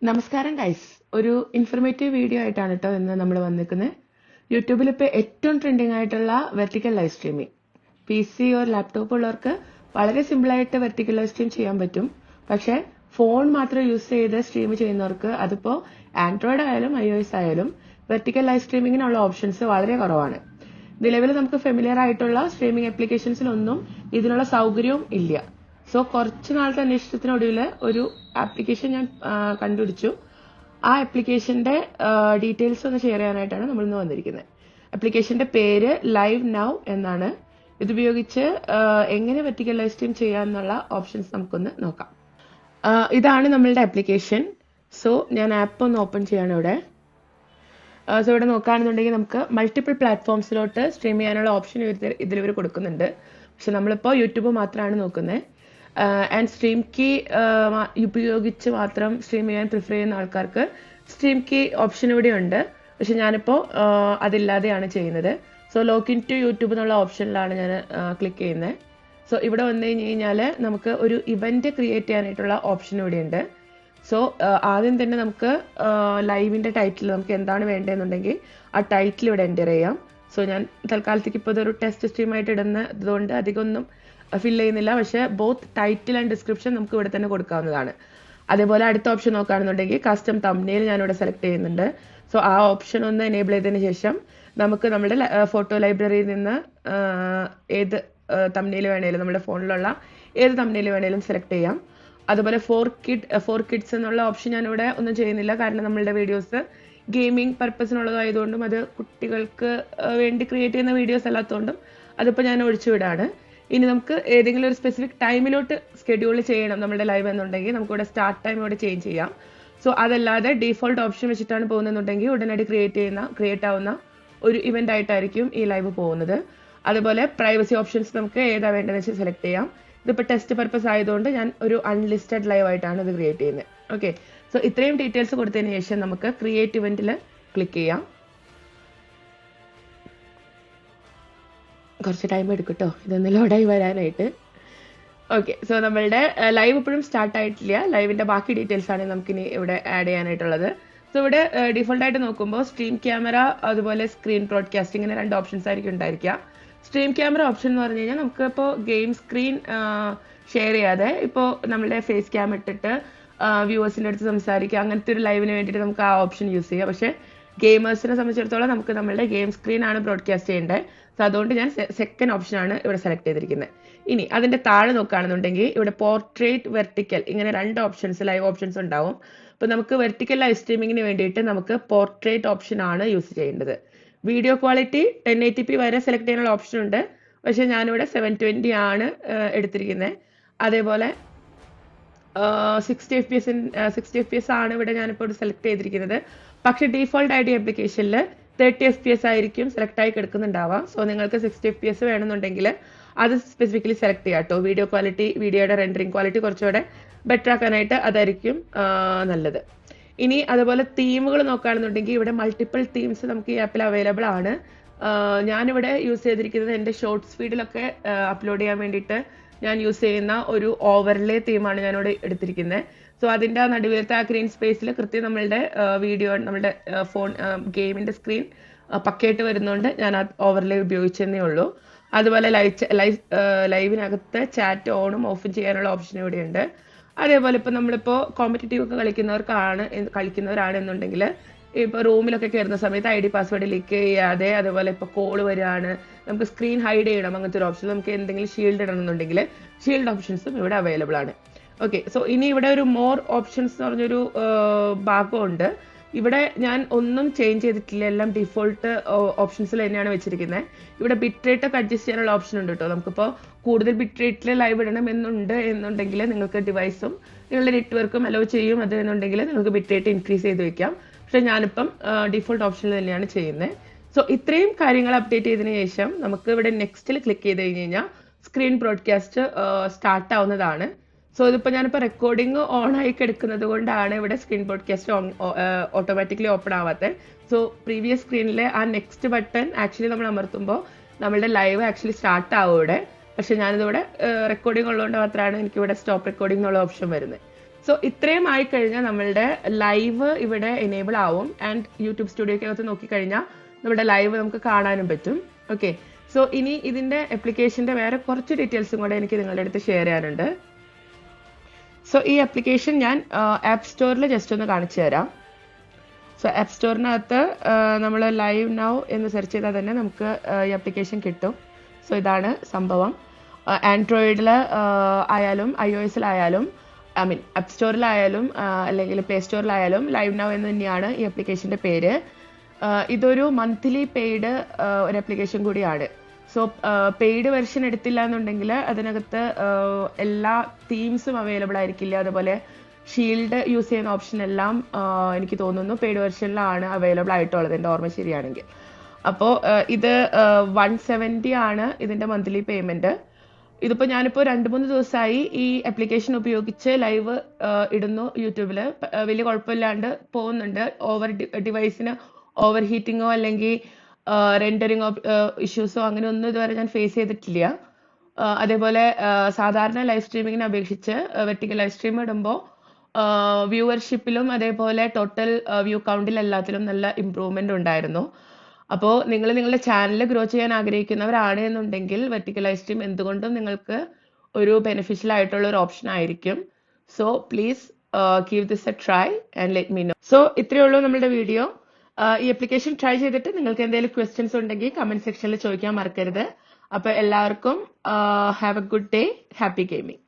നമസ്കാരം ഗൈസ്, ഒരു informative video ആയിട്ടാണ് കേട്ടോ ഇന്ന് നമ്മൾ വന്നിരിക്കുന്നത്. യൂട്യൂബിൽ ഇപ്പോൾ ഏറ്റവും ട്രെൻഡിങ് ആയിട്ടുള്ള vertical live streaming. PC or laptop ഉള്ളവർക്ക് വളരെ സിമ്പിളായിട്ട് വെർട്ടിക്കൽ ലൈവ് സ്ട്രീം ചെയ്യാൻ പറ്റും. പക്ഷേ ഫോൺ മാത്രം യൂസ് ചെയ്ത് സ്ട്രീം ചെയ്യുന്നവർക്ക്, അതിപ്പോൾ ആൻഡ്രോയിഡ് ആയാലും iOS ആയാലും, വെർട്ടിക്കൽ ലൈവ് സ്ട്രീമിങ്ങിനുള്ള ഓപ്ഷൻസ് വളരെ കുറവാണ്. നിലവിൽ നമുക്ക് ഫെമിലിയർ ആയിട്ടുള്ള സ്ട്രീമിംഗ് ആപ്ലിക്കേഷൻസിലൊന്നും ഇതിനുള്ള സൗകര്യവും ഇല്ല. സോ കുറച്ച് നാളത്തെ അന്വേഷണത്തിനൊടുവിൽ ഒരു ആപ്ലിക്കേഷൻ ഞാൻ കണ്ടുപിടിച്ചു. ആ ആപ്ലിക്കേഷന്റെ ഡീറ്റെയിൽസ് ഒന്ന് ഷെയർ ചെയ്യാനായിട്ടാണ് നമ്മൾ ഇന്ന് വന്നിരിക്കുന്നത്. ആപ്ലിക്കേഷന്റെ പേര് ലൈവ് നൗ എന്നാണ്. ഇതുപയോഗിച്ച് എങ്ങനെ വെർട്ടിക്കൽ ലൈവ് സ്ട്രീം ചെയ്യാമെന്നുള്ള ഓപ്ഷൻസ് നമുക്കൊന്ന് നോക്കാം. ഇതാണ് നമ്മളുടെ ആപ്ലിക്കേഷൻ. സോ ഞാൻ ആപ്പ് ഒന്ന് ഓപ്പൺ ചെയ്യാണ് ഇവിടെ. സോ ഇവിടെ നോക്കുകയാണെന്നുണ്ടെങ്കിൽ നമുക്ക് മൾട്ടിപ്പിൾ പ്ലാറ്റ്ഫോംസിലോട്ട് സ്ട്രീം ചെയ്യാനുള്ള ഓപ്ഷൻ ഇതിൽ ഇവർ കൊടുക്കുന്നുണ്ട്. പക്ഷെ നമ്മളിപ്പോൾ യൂട്യൂബ് മാത്രമാണ് നോക്കുന്നത്. ആൻഡ് സ്ട്രീം കീ ഉപയോഗിച്ച് മാത്രം സ്ട്രീം ചെയ്യാൻ പ്രിഫർ ചെയ്യുന്ന ആൾക്കാർക്ക് സ്ട്രീം കീ ഓപ്ഷൻ ഇവിടെ ഉണ്ട്. പക്ഷെ ഞാനിപ്പോൾ അതില്ലാതെയാണ് ചെയ്യുന്നത്. സോ ലോഗിൻ ടു യൂട്യൂബ് എന്നുള്ള ഓപ്ഷനിലാണ് ഞാൻ ക്ലിക്ക് ചെയ്യുന്നത്. സോ ഇവിടെ വന്നു കഴിഞ്ഞാൽ നമുക്ക് ഒരു ഇവന്റ് ക്രിയേറ്റ് ചെയ്യാനായിട്ടുള്ള ഓപ്ഷൻ ഇവിടെ ഉണ്ട്. സോ ആദ്യം തന്നെ നമുക്ക് ലൈവിന്റെ ടൈറ്റിൽ നമുക്ക് എന്താണ് വേണ്ടതെന്നുണ്ടെങ്കിൽ ആ ടൈറ്റിൽ ഇവിടെ എൻ്റർ ചെയ്യാം. സോ ഞാൻ തൽക്കാലത്തേക്ക് ഇപ്പോൾ ഇതൊരു ടെസ്റ്റ് സ്ട്രീം ആയിട്ട് ഇടുന്നതുകൊണ്ട് അധികം ഒന്നും ഫിൽ ചെയ്യുന്നില്ല. പക്ഷേ ബോത്ത് ടൈറ്റിൽ ആൻഡ് ഡിസ്ക്രിപ്ഷൻ നമുക്ക് ഇവിടെ തന്നെ കൊടുക്കാവുന്നതാണ്. അതേപോലെ അടുത്ത ഓപ്ഷൻ നോക്കുകയാണെന്നുണ്ടെങ്കിൽ കസ്റ്റം തംബ്നെയിൽ ഞാനിവിടെ സെലക്ട് ചെയ്യുന്നുണ്ട്. സോ ആ ഓപ്ഷൻ ഒന്ന് എനേബിൾ ചെയ്തതിന് ശേഷം നമുക്ക് നമ്മുടെ ഫോട്ടോ ലൈബ്രറിയിൽ നിന്ന് ഏത് തംബ്നെയിൽ വേണേലും, നമ്മുടെ ഫോണിലുള്ള ഏത് തംബ്നെയിൽ വേണേലും സെലക്ട് ചെയ്യാം. അതുപോലെ ഫോർ കിഡ്സ് എന്നുള്ള ഓപ്ഷൻ ഞാനിവിടെ ഒന്നും ചെയ്യുന്നില്ല. കാരണം നമ്മളുടെ വീഡിയോസ് ഗെയിമിംഗ് പർപ്പസിനുള്ളതായതുകൊണ്ടും അത് കുട്ടികൾക്ക് വേണ്ടി ക്രിയേറ്റ് ചെയ്യുന്ന വീഡിയോസ് അല്ലാത്തതുകൊണ്ടും അതിപ്പോൾ ഞാൻ ഒഴിച്ചുവിടാണ്. ഇനി നമുക്ക് ഏതെങ്കിലും ഒരു സ്പെസിഫിക് ടൈമിലോട്ട് സ്കെഡ്യൂൾ ചെയ്യണം നമ്മുടെ ലൈവ് എന്നുണ്ടെങ്കിൽ നമുക്കിവിടെ സ്റ്റാർട്ട് ടൈം ഇവിടെ ചേഞ്ച് ചെയ്യാം. സോ അതല്ലാതെ ഡീഫോൾട്ട് ഓപ്ഷൻ വെച്ചിട്ടാണ് പോകുന്നതെന്നുണ്ടെങ്കിൽ ഉടനടി ക്രിയേറ്റ് ആവുന്ന ഒരു ഇവന്റ് ആയിട്ടായിരിക്കും ഈ ലൈവ് പോകുന്നത്. അതുപോലെ പ്രൈവസി ഓപ്ഷൻസ് നമുക്ക് ഏതാ വേണ്ടതെന്ന് വെച്ച് സെലക്ട് ചെയ്യാം. ഇതിപ്പോൾ ടെസ്റ്റ് പർപ്പസ് ആയതുകൊണ്ട് ഞാൻ ഒരു അൺലിസ്റ്റഡ് ലൈവ് ആയിട്ടാണ് ഇത് ക്രിയേറ്റ് ചെയ്യുന്നത്. ഓക്കെ, സോ ഇത്രയും ഡീറ്റെയിൽസ് കൊടുത്തതിന് ശേഷം നമുക്ക് ക്രിയേറ്റ് ഇവന്റിൽ ക്ലിക്ക് ചെയ്യാം. കുറച്ച് ടൈം എടുക്കും കേട്ടോ ഇതൊന്ന് ലോഡായി വരാനായിട്ട്. ഓക്കെ, സോ നമ്മളുടെ ലൈവ് ഇപ്പോഴും സ്റ്റാർട്ട് ആയിട്ടില്ല. ലൈവിന്റെ ബാക്കി ഡീറ്റെയിൽസ് ആണ് നമുക്കിനി ഇവിടെ ആഡ് ചെയ്യാനായിട്ടുള്ളത്. സോ ഇവിടെ ഡിഫോൾട്ട് ആയിട്ട് നോക്കുമ്പോൾ സ്ട്രീം ക്യാമറ അതുപോലെ സ്ക്രീൻ ബ്രോഡ്കാസ്റ്റിംഗ് ഇങ്ങനെ രണ്ട് ഓപ്ഷൻസ് ആയിരിക്കും ഉണ്ടായിരിക്കുക. സ്ട്രീം ക്യാമറ ഓപ്ഷൻ എന്ന് പറഞ്ഞു കഴിഞ്ഞാൽ നമുക്ക് ഇപ്പോൾ ഗെയിം സ്ക്രീൻ ഷെയർ ചെയ്യാതെ ഇപ്പോൾ നമ്മുടെ ഫേസ് ക്യാം ഇട്ടിട്ട് വ്യൂവേഴ്സിൻ്റെ അടുത്ത് സംസാരിക്കുക, അങ്ങനത്തെ ഒരു ലൈവിന് വേണ്ടിയിട്ട് നമുക്ക് ആ ഓപ്ഷൻ യൂസ് ചെയ്യാം. പക്ഷേ ഗെയിമേഴ്സിനെ സംബന്ധിച്ചിടത്തോളം നമുക്ക് നമ്മളുടെ ഗെയിം സ്ക്രീൻ ആണ് ബ്രോഡ്കാസ്റ്റ് ചെയ്യേണ്ടത്. സോ അതുകൊണ്ട് ഞാൻ സെക്കൻഡ് ഓപ്ഷനാണ് ഇവിടെ സെലക്ട് ചെയ്തിരിക്കുന്നത്. ഇനി അതിന്റെ താഴെ നോക്കുകയാണെന്നുണ്ടെങ്കിൽ ഇവിടെ പോർട്രേറ്റ്, വെർട്ടിക്കൽ ഇങ്ങനെ രണ്ട് ഓപ്ഷൻസ്, ലൈവ് ഓപ്ഷൻസ് ഉണ്ടാവും. അപ്പോൾ നമുക്ക് വെർട്ടിക്കൽ ലൈവ് സ്ട്രീമിങ്ങിന് വേണ്ടിയിട്ട് നമുക്ക് പോർട്രേറ്റ് ഓപ്ഷൻ ആണ് യൂസ് ചെയ്യേണ്ടത്. വീഡിയോ ക്വാളിറ്റി 1080p വരെ സെലക്ട് ചെയ്യാനുള്ള ഓപ്ഷൻ ഉണ്ട്. പക്ഷെ ഞാനിവിടെ 720 ആണ് എടുത്തിരിക്കുന്നത്. അതേപോലെ 60 FPS ആണ് ഇവിടെ ഞാനിപ്പോൾ സെലക്ട് ചെയ്തിരിക്കുന്നത്. പക്ഷെ ഡീഫോൾട്ട് ആയിട്ട് ആപ്ലിക്കേഷനിൽ 30 FPS ആയിരിക്കും സെലക്ട് ആയി കിടക്കുന്നുണ്ടാവാം. സോ നിങ്ങൾക്ക് 60 FPS വേണമെന്നുണ്ടെങ്കിൽ അത് സ്പെസിഫിക്കലി സെലക്ട് ചെയ്യാം കേട്ടോ. വീഡിയോ ക്വാളിറ്റി, വീഡിയോയുടെ റെൻഡറിങ് ക്വാളിറ്റി കുറച്ചുകൂടെ ബെറ്റർ ആക്കാനായിട്ട് അതായിരിക്കും നല്ലത്. ഇനി അതുപോലെ തീമുകൾ നോക്കുകയാണെന്നുണ്ടെങ്കിൽ ഇവിടെ മൾട്ടിപ്പിൾ തീംസ് നമുക്ക് ഈ ആപ്പിൽ അവൈലബിൾ ആണ്. ഞാനിവിടെ യൂസ് ചെയ്തിരിക്കുന്നത് എൻ്റെ ഷോർട്സ് ഫീഡിലൊക്കെ അപ്ലോഡ് ചെയ്യാൻ വേണ്ടിയിട്ട് ഞാൻ യൂസ് ചെയ്യുന്ന ഒരു ഓവർലേ തീമാണ് ഞാനിവിടെ എടുത്തിരിക്കുന്നത്. സോ അതിൻ്റെ നടുവിലത്തെ ആ ഗ്രീൻ സ്പേസിൽ കൃത്യം നമ്മളുടെ വീഡിയോ, നമ്മളുടെ ഫോൺ ഗെയിമിൻ്റെ സ്ക്രീൻ പക്കയായിട്ട് വരുന്നതുകൊണ്ട് ഞാൻ ആ ഓവർലേ ഉപയോഗിച്ചതേ ഉള്ളൂ. അതുപോലെ ലൈവിനകത്ത് ചാറ്റ് ഓണും ഓഫും ചെയ്യാനുള്ള ഓപ്ഷൻ ഇവിടെയുണ്ട്. അതേപോലെ ഇപ്പോൾ നമ്മളിപ്പോൾ കോമ്പറ്റീറ്റീവ് ഒക്കെ കളിക്കുന്നവരാണെന്നുണ്ടെങ്കിൽ ഇപ്പോൾ റൂമിലൊക്കെ കയറുന്ന സമയത്ത് ID പാസ്വേഡ് ലീക്ക് ചെയ്യാതെ, അതേപോലെ ഇപ്പോൾ കോൾ വരികയാണ്, നമുക്ക് സ്ക്രീൻ ഹൈഡ് ചെയ്യണം, അങ്ങനത്തെ ഒരു ഓപ്ഷൻ, നമുക്ക് എന്തെങ്കിലും ഷീൽഡ് ഇടണമെന്നുണ്ടെങ്കിൽ ഷീൽഡ് ഓപ്ഷൻസും ഇവിടെ അവൈലബിൾ ആണ്. ഓക്കെ, സോ ഇനി ഇവിടെ ഒരു മോർ ഓപ്ഷൻസ് എന്ന് പറഞ്ഞൊരു ഭാഗമുണ്ട്. ഇവിടെ ഞാൻ ഒന്നും ചേഞ്ച് ചെയ്തിട്ടില്ല, എല്ലാം ഡിഫോൾട്ട് ഓപ്ഷൻസിൽ തന്നെയാണ് വെച്ചിരിക്കുന്നത്. ഇവിടെ ബിറ്റ് റേറ്റ് ഒക്കെ അഡ്ജസ്റ്റ് ചെയ്യാനുള്ള ഓപ്ഷൻ ഉണ്ട് കേട്ടോ. നമുക്കിപ്പോൾ കൂടുതൽ ബിറ്റ് റേറ്റിൽ ലൈവ് ഇടണം എന്നുണ്ടെങ്കിൽ നിങ്ങൾക്ക് ഡിവൈസും നിങ്ങളുടെ നെറ്റ്വർക്കും അലോ ചെയ്യും. അത് എന്നുണ്ടെങ്കിൽ നിങ്ങൾക്ക് ബിറ്റ് റേറ്റ് ഇൻക്രീസ് ചെയ്ത് വെക്കാം. പക്ഷെ ഞാനിപ്പം ഡിഫോൾട്ട് ഓപ്ഷനിൽ തന്നെയാണ് ചെയ്യുന്നത്. സോ ഇത്രയും കാര്യങ്ങൾ അപ്ഡേറ്റ് ചെയ്തതിനു ശേഷം നമുക്ക് ഇവിടെ നെക്സ്റ്റിൽ ക്ലിക്ക് ചെയ്ത് കഴിഞ്ഞ് കഴിഞ്ഞാൽ സ്ക്രീൻ ബ്രോഡ്കാസ്റ്റ് സ്റ്റാർട്ട് ആവുന്നതാണ്. സോ ഇതിപ്പോൾ ഞാനിപ്പോൾ റെക്കോർഡിംഗ് ഓൺ ആയി കിടക്കുന്നത് കൊണ്ടാണ് ഇവിടെ സ്ക്രീൻ ബ്രോഡ്കാസ്റ്റ് ഓട്ടോമാറ്റിക്കലി ഓപ്പൺ ആവാത്തത്. സോ പ്രീവിയസ് സ്ക്രീനിലെ ആ നെക്സ്റ്റ് ബട്ടൺ ആക്ച്വലി നമ്മൾ അമർത്തുമ്പോൾ നമ്മളുടെ ലൈവ് ആക്ച്വലി സ്റ്റാർട്ട് ആവും ഇവിടെ. പക്ഷെ ഞാനിതിവിടെ റെക്കോർഡിംഗ് ഉള്ളതുകൊണ്ട് മാത്രമാണ് എനിക്കിവിടെ സ്റ്റോപ്പ് റെക്കോർഡിംഗ് എന്നുള്ള ഓപ്ഷൻ വരുന്നത്. സോ ഇത്രയും ആയി കഴിഞ്ഞാൽ നമ്മളുടെ ലൈവ് ഇവിടെ എനേബിൾ ആവും. ആൻഡ് യൂട്യൂബ് സ്റ്റുഡിയോക്കകത്ത് നോക്കിക്കഴിഞ്ഞാൽ നമ്മുടെ ലൈവ് നമുക്ക് കാണാനും പറ്റും. ഓക്കെ, സോ ഇനി ഇതിന്റെ ആപ്ലിക്കേഷന്റെ വേറെ കുറച്ച് ഡീറ്റെയിൽസും കൂടെ എനിക്ക് നിങ്ങളുടെ അടുത്ത് ഷെയർ ചെയ്യാനുണ്ട്. സോ ഈ ആപ്ലിക്കേഷൻ ഞാൻ ആപ്പ് സ്റ്റോറിൽ ജസ്റ്റ് ഒന്ന് കാണിച്ചു തരാം. സോ ആപ്പ് സ്റ്റോറിനകത്ത് നമ്മൾ ലൈവ് നൗ എന്ന് സെർച്ച് ചെയ്താൽ തന്നെ നമുക്ക് ഈ ആപ്ലിക്കേഷൻ കിട്ടും. സോ ഇതാണ് സംഭവം. ആൻഡ്രോയിഡിൽ ആയാലും iOS-ലായാലും ആപ്പ് സ്റ്റോറിലായാലും അല്ലെങ്കിൽ പ്ലേ സ്റ്റോറിലായാലും ലൈവ് നൗ എന്ന് തന്നെയാണ് ഈ ആപ്ലിക്കേഷന്റെ പേര്. ഇതൊരു മന്ത്ലി പെയ്ഡ് ഒരു ആപ്ലിക്കേഷൻ കൂടിയാണ്. സോ പെയ്ഡ് വെർഷൻ എടുത്തില്ല എന്നുണ്ടെങ്കിൽ അതിനകത്ത് എല്ലാ തീംസും അവൈലബിൾ ആയിരിക്കില്ല. അതുപോലെ ഷീൽഡ് യൂസ് ചെയ്യുന്ന ഓപ്ഷൻ എല്ലാം എനിക്ക് തോന്നുന്നു പെയ്ഡ് വെർഷനിലാണ് അവൈലബിൾ ആയിട്ടുള്ളത്, എൻ്റെ ഓർമ്മ ശരിയാണെങ്കിൽ. അപ്പോൾ ഇത് 170 ആണ് ഇതിന്റെ മന്ത്ലി പേയ്മെന്റ്. ഇതിപ്പോൾ ഞാനിപ്പോൾ 2-3 ദിവസമായി ഈ ആപ്ലിക്കേഷൻ ഉപയോഗിച്ച് ലൈവ് ഇടുന്നു യൂട്യൂബിൽ. വലിയ കുഴപ്പമില്ലാണ്ട് പോകുന്നുണ്ട്. ഡിവൈസിന് ഓവർ ഹീറ്റിങ്ങോ അല്ലെങ്കിൽ റെൻഡറിങ്ങോ ഇഷ്യൂസോ അങ്ങനെ ഒന്നും ഇതുവരെ ഞാൻ ഫേസ് ചെയ്തിട്ടില്ല. അതേപോലെ സാധാരണ ലൈവ് സ്ട്രീമിങ്ങിനെ അപേക്ഷിച്ച് വെർട്ടിക്കൽ ലൈവ് സ്ട്രീം ഇടുമ്പോൾ വ്യൂവർഷിപ്പിലും അതേപോലെ ടോട്ടൽ വ്യൂ കൗണ്ടിൽ എല്ലാത്തിലും നല്ല ഇമ്പ്രൂവ്മെന്റ് ഉണ്ടായിരുന്നു. അപ്പോൾ നിങ്ങൾ നിങ്ങളുടെ ചാനൽ ഗ്രോ ചെയ്യാൻ ആഗ്രഹിക്കുന്നവരാണ് എന്നുണ്ടെങ്കിൽ വെർട്ടിക്കൽ ലൈവ് സ്ട്രീം എന്തുകൊണ്ടും നിങ്ങൾക്ക് ഒരു ബെനിഫിഷ്യൽ ആയിട്ടുള്ള ഒരു ഓപ്ഷൻ ആയിരിക്കും. So please give this a try and let me know. So ഇത്രയേ ഉള്ളൂ നമ്മുടെ വീഡിയോ. ഈ ആപ്ലിക്കേഷൻ ട്രൈ ചെയ്തിട്ട് നിങ്ങൾക്ക് എന്തെങ്കിലും ക്വസ്റ്റ്യൻസ് ഉണ്ടെങ്കിൽ കമന്റ് സെക്ഷനിൽ ചോദിക്കാൻ മറക്കരുത്. അപ്പൊ എല്ലാവർക്കും have A good day, happy gaming.